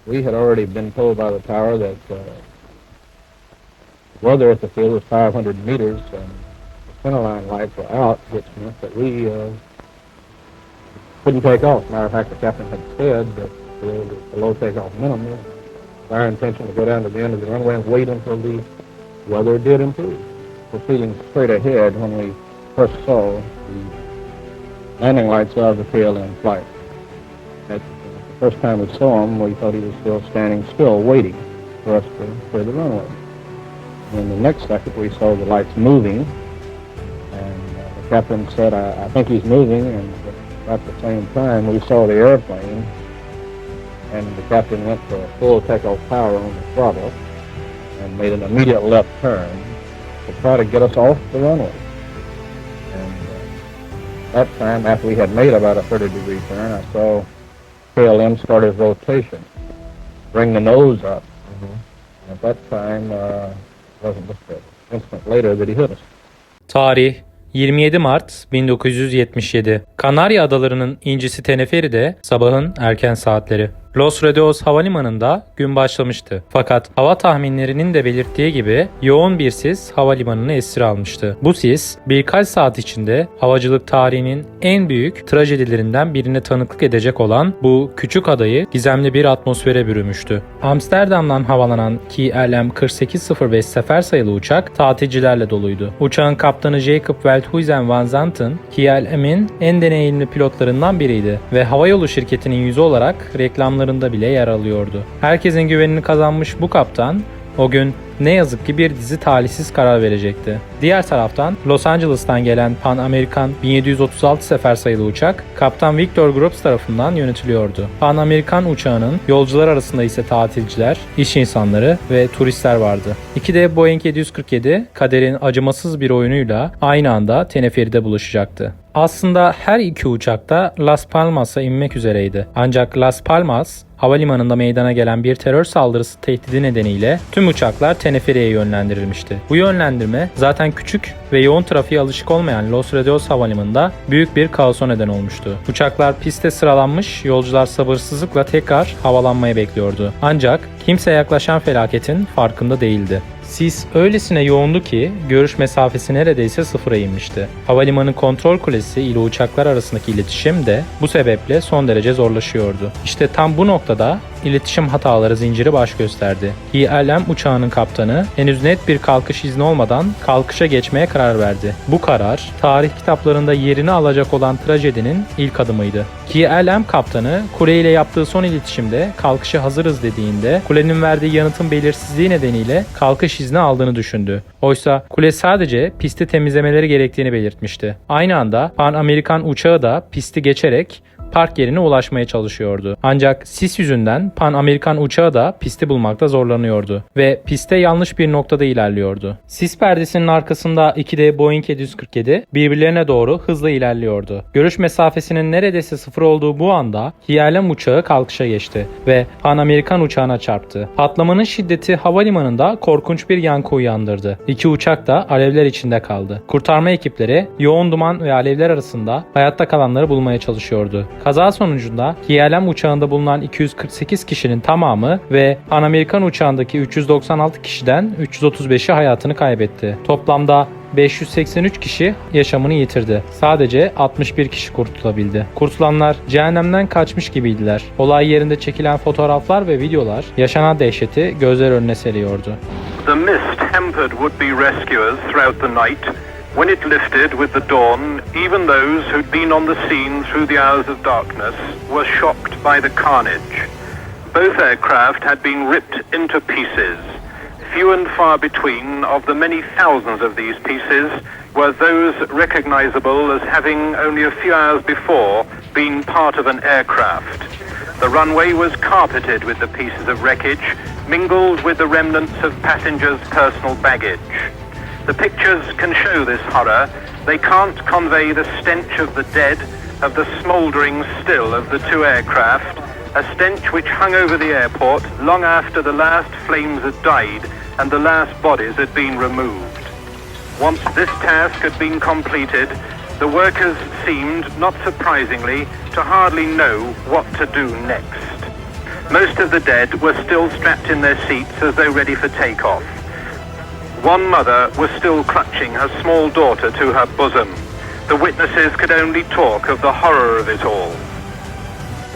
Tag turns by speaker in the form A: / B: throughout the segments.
A: We had already been told by the tower that weather at the field was 500 meters and the centerline lights were out, which meant that we couldn't take off. Matter of fact, the captain had said that there was a low takeoff minimum. Our intention to go down to the end of the runway and wait until the weather did improve. Proceeding straight ahead when we first saw the landing lights of the KLM flight. The first time we saw him, we thought he was still standing still, waiting for us to clear the runway. And the next second, we saw the lights moving, and the captain said, I think he's moving, and at the same time, we saw the airplane, and the captain went for full takeoff power on the throttle and made an immediate left turn to try to get us off the runway. And that time, after we had made about a 30-degree turn, I saw KLM start his rotation, bring the nose up. Mm-hmm. At that time, it wasn't just an instant later that he hit us.
B: Tarih 27 Mart 1977. Kanarya Adaları'nın incisi Tenerife sabahın erken saatleri. Los Rodeos Havalimanı'nda gün başlamıştı. Fakat hava tahminlerinin de belirttiği gibi yoğun bir sis havalimanını esir almıştı. Bu sis birkaç saat içinde havacılık tarihinin en büyük trajedilerinden birine tanıklık edecek olan bu küçük adayı gizemli bir atmosfere bürümüştü. Amsterdam'dan havalanan KLM 4805 sefer sayılı uçak tatilcilerle doluydu. Uçağın kaptanı Jacob Veldhuizen van Zanten, KLM'in en deneyimli pilotlarından biriydi ve havayolu şirketinin yüzü olarak reklamlarında bile yer alıyordu. Herkesin güvenini kazanmış bu kaptan o gün ne yazık ki bir dizi talihsiz karar verecekti. Diğer taraftan Los Angeles'tan gelen Pan American 1736 sefer sayılı uçak Kaptan Victor Groves tarafından yönetiliyordu. Pan American uçağının yolcular arasında ise tatilciler, iş insanları ve turistler vardı. İki de Boeing 747 kaderin acımasız bir oyunuyla aynı anda Tenerife'de buluşacaktı. Aslında her iki uçak da Las Palmas'a inmek üzereydi. Ancak Las Palmas havalimanında meydana gelen bir terör saldırısı tehdidi nedeniyle tüm uçaklar Tenerife'ye yönlendirilmişti. Bu yönlendirme zaten küçük ve yoğun trafiğe alışık olmayan Los Rodeos Havalimanı'nda büyük bir kaosa neden olmuştu. Uçaklar piste sıralanmış, yolcular sabırsızlıkla tekrar havalanmayı bekliyordu. Ancak kimse yaklaşan felaketin farkında değildi. Sis öylesine yoğundu ki görüş mesafesi neredeyse sıfıra inmişti. Havalimanı kontrol kulesi ile uçaklar arasındaki iletişim de bu sebeple son derece zorlaşıyordu. İşte tam bu noktada iletişim hataları zinciri baş gösterdi. KLM uçağının kaptanı henüz net bir kalkış izni olmadan kalkışa geçmeye karar verdi. Bu karar tarih kitaplarında yerini alacak olan trajedinin ilk adımıydı. KLM kaptanı kule ile yaptığı son iletişimde kalkışa hazırız dediğinde kulenin verdiği yanıtın belirsizliği nedeniyle kalkış izni aldığını düşündü. Oysa kule sadece pisti temizlemeleri gerektiğini belirtmişti. Aynı anda Pan American uçağı da pisti geçerek park yerine ulaşmaya çalışıyordu. Ancak sis yüzünden Pan American uçağı da pisti bulmakta zorlanıyordu ve piste yanlış bir noktada ilerliyordu. Sis perdesinin arkasında iki de Boeing 747 birbirlerine doğru hızla ilerliyordu. Görüş mesafesinin neredeyse sıfır olduğu bu anda KLM uçağı kalkışa geçti ve Pan American uçağına çarptı. Patlamanın şiddeti havalimanında korkunç bir yankı uyandırdı. İki uçak da alevler içinde kaldı. Kurtarma ekipleri yoğun duman ve alevler arasında hayatta kalanları bulmaya çalışıyordu. Kaza sonucunda KLM uçağında bulunan 248 kişinin tamamı ve Pan American uçağındaki 396 kişiden 335'i hayatını kaybetti. Toplamda 583 kişi yaşamını yitirdi. Sadece 61 kişi kurtulabildi. Kurtulanlar cehennemden kaçmış gibiydiler. Olay yerinde çekilen fotoğraflar ve videolar yaşanan dehşeti gözler önüne seriyordu.
C: The mist hampered would-be rescuers throughout the night. When it lifted with the dawn, even those who'd been on the scene through the hours of darkness were shocked by the carnage. Both aircraft had been ripped into pieces. Few and far between of the many thousands of these pieces were those recognizable as having only a few hours before been part of an aircraft. The runway was carpeted with the pieces of wreckage, mingled with the remnants of passengers' personal baggage. The pictures can show this horror. They can't convey the stench of the dead, of the smouldering still of the two aircraft, a stench which hung over the airport long after the last flames had died and the last bodies had been removed. Once this task had been completed, the workers seemed, not surprisingly, to hardly know what to do next. Most of the dead were still strapped in their seats as though ready for takeoff. One mother was still clutching her small daughter to her bosom. The witnesses could only talk of the horror of it all.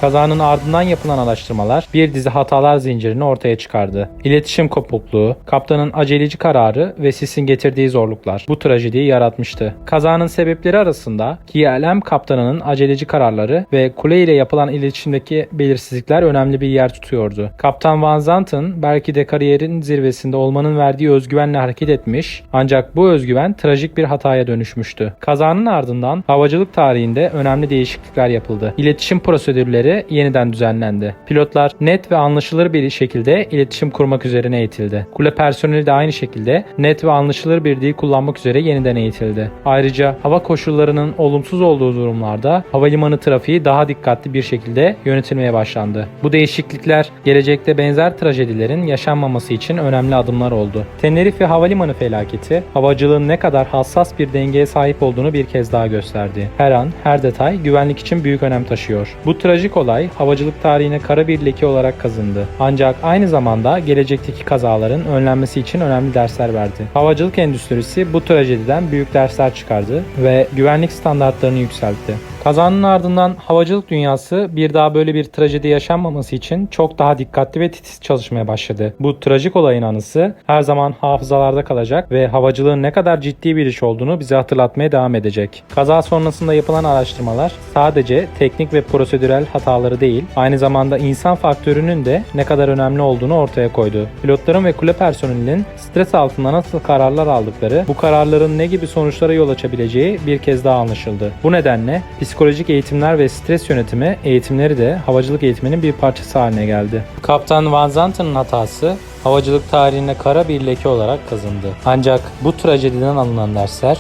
B: Kazanın ardından yapılan araştırmalar bir dizi hatalar zincirini ortaya çıkardı. İletişim kopukluğu, kaptanın aceleci kararı ve sisin getirdiği zorluklar bu trajediyi yaratmıştı. Kazanın sebepleri arasında KLM kaptanının aceleci kararları ve kule ile yapılan iletişimdeki belirsizlikler önemli bir yer tutuyordu. Kaptan Van Zanten belki de kariyerin zirvesinde olmanın verdiği özgüvenle hareket etmiş, ancak bu özgüven trajik bir hataya dönüşmüştü. Kazanın ardından havacılık tarihinde önemli değişiklikler yapıldı. İletişim prosedürleri yeniden düzenlendi. Pilotlar net ve anlaşılır bir şekilde iletişim kurmak üzerine eğitildi. Kule personeli de aynı şekilde net ve anlaşılır bir dil kullanmak üzere yeniden eğitildi. Ayrıca hava koşullarının olumsuz olduğu durumlarda havalimanı trafiği daha dikkatli bir şekilde yönetilmeye başlandı. Bu değişiklikler gelecekte benzer trajedilerin yaşanmaması için önemli adımlar oldu. Tenerife Havalimanı felaketi havacılığın ne kadar hassas bir dengeye sahip olduğunu bir kez daha gösterdi. Her an, her detay güvenlik için büyük önem taşıyor. Bu trajik olay havacılık tarihine kara bir leke olarak kazındı. Ancak aynı zamanda gelecekteki kazaların önlenmesi için önemli dersler verdi. Havacılık endüstrisi bu trajediden büyük dersler çıkardı ve güvenlik standartlarını yükseltti. Kazanın ardından havacılık dünyası bir daha böyle bir trajedi yaşanmaması için çok daha dikkatli ve titiz çalışmaya başladı. Bu trajik olayın anısı her zaman hafızalarda kalacak ve havacılığın ne kadar ciddi bir iş olduğunu bize hatırlatmaya devam edecek. Kaza sonrasında yapılan araştırmalar sadece teknik ve prosedürel hataları değil, aynı zamanda insan faktörünün de ne kadar önemli olduğunu ortaya koydu. Pilotların ve kule personelinin stres altında nasıl kararlar aldıkları, bu kararların ne gibi sonuçlara yol açabileceği bir kez daha anlaşıldı. Bu nedenle psikolojik eğitimler ve stres yönetimi eğitimleri de havacılık eğitiminin bir parçası haline geldi. Kaptan Van Zanten'ın hatası havacılık tarihine kara bir leke olarak kazındı. Ancak bu trajediden alınan dersler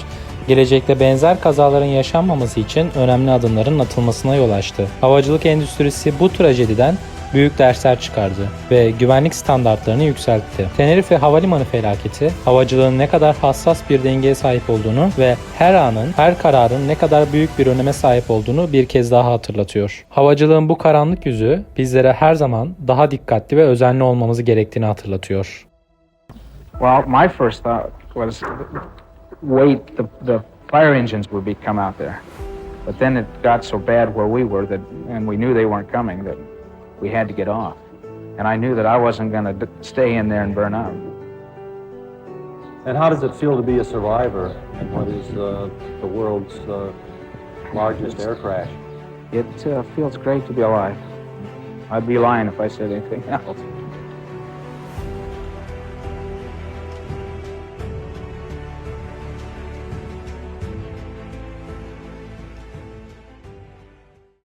B: gelecekte benzer kazaların yaşanmaması için önemli adımların atılmasına yol açtı. Havacılık endüstrisi bu trajediden büyük dersler çıkardı ve güvenlik standartlarını yükseltti. Tenerife Havalimanı felaketi, havacılığın ne kadar hassas bir dengeye sahip olduğunu ve her anın, her kararın ne kadar büyük bir öneme sahip olduğunu bir kez daha hatırlatıyor. Havacılığın bu karanlık yüzü bizlere her zaman daha dikkatli ve özenli olmamızı gerektiğini hatırlatıyor.
D: Well, my first thought was, wait, the fire engines would be come out there. But then it got so bad where we were that, and we knew they weren't coming, that we had to get off. And I knew that I wasn't going to stay in there and burn up.
E: And how does it feel to be a survivor in what is the world's largest air crash?
D: It feels great to be alive. I'd be lying if I said anything else.